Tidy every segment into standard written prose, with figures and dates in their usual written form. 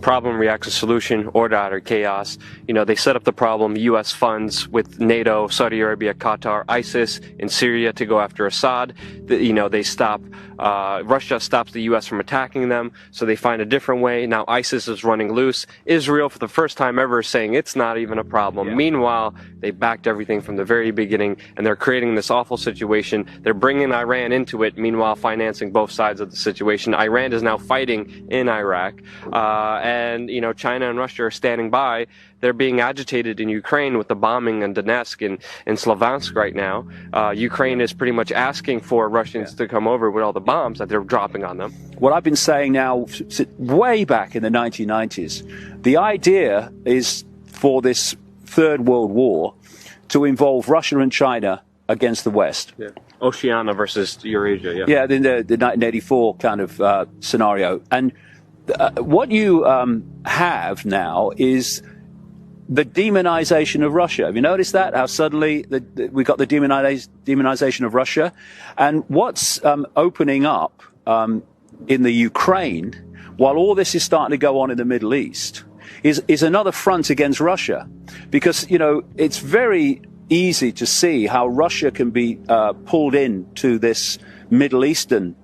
problem reacts a solution, order out of chaos. They set up the problem, U.S. funds with NATO, Saudi Arabia, Qatar, ISIS in Syria to go after Assad. They stop, Russia stops the U.S. from attacking them, so they find a different way. Now ISIS is running loose. Israel, for the first time ever, is saying it's not even a problem. Yeah. Meanwhile, they backed everything from the very beginning, and they're creating this awful situation. They're bringing Iran into it, meanwhile financing both sides of the situation. Iran is now fighting in Iraq, and China and Russia are standing by. They're being agitated in Ukraine with the bombing in Donetsk and Slavansk right now. Ukraine is pretty much asking for Russians to come over with all the bombs that they're dropping on them. What I've been saying now, way back in the 1990s, the idea is for this Third World War to involve Russia and China against the West. Yeah. Oceania versus Eurasia, yeah. Yeah, in the 1984 kind of scenario. And what you have now is the demonization of Russia. Have you noticed that? How suddenly we got the demonization of Russia? And what's opening up in the Ukraine, while all this is starting to go on in the Middle East, is another front against Russia. Because, it's very easy to see how Russia can be pulled into this Middle Eastern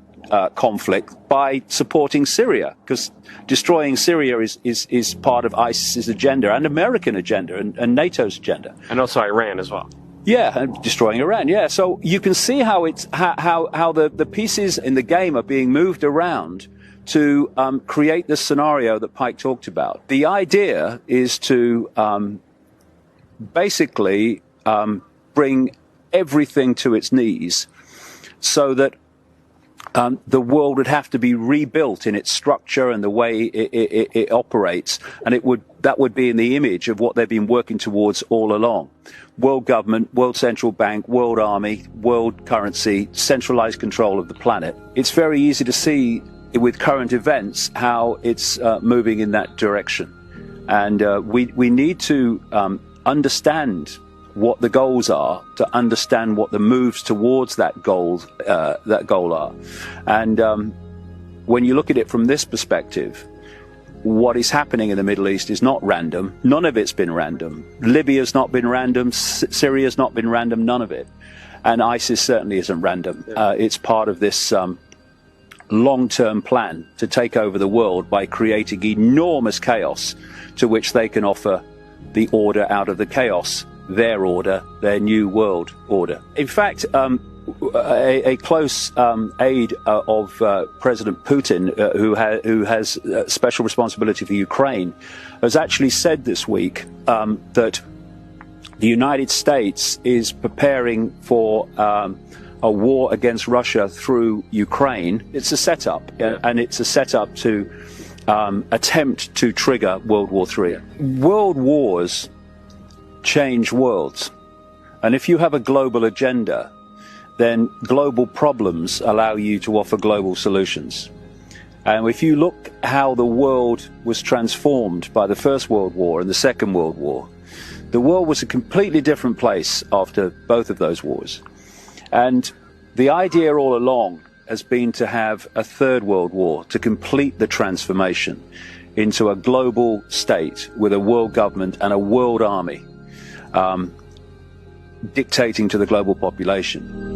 conflict by supporting Syria, because destroying Syria is part of ISIS's agenda and American agenda and NATO's agenda, and also Iran as well. Yeah, and destroying Iran. Yeah, so you can see how it's how the pieces in the game are being moved around to create this scenario that Pike talked about. The idea is to basically bring everything to its knees, so that the world would have to be rebuilt in its structure and the way it operates, and that would be in the image of what they've been working towards all along. World government, world central bank, world army, world currency, centralized control of the planet. It's very easy to see with current events how it's moving in that direction. And we need to understand what the goals are, to understand what the moves towards that goal are. And when you look at it from this perspective, what is happening in the Middle East is not random. None of it's been random. Libya's not been random. Syria's not been random. None of it. And ISIS certainly isn't random. It's part of this long-term plan to take over the world by creating enormous chaos to which they can offer the order out of the chaos. Their order, their new world order. In fact, a close aide of President Putin, who has special responsibility for Ukraine, has actually said this week that the United States is preparing for a war against Russia through Ukraine. It's a setup, and it's a setup to attempt to trigger World War III. World wars change worlds, and if you have a global agenda, then global problems allow you to offer global solutions. And if you look how the world was transformed by the First World War and the Second World War, the world was a completely different place after both of those wars. And the idea all along has been to have a Third World War to complete the transformation into a global state with a world government and a world army dictating to the global population.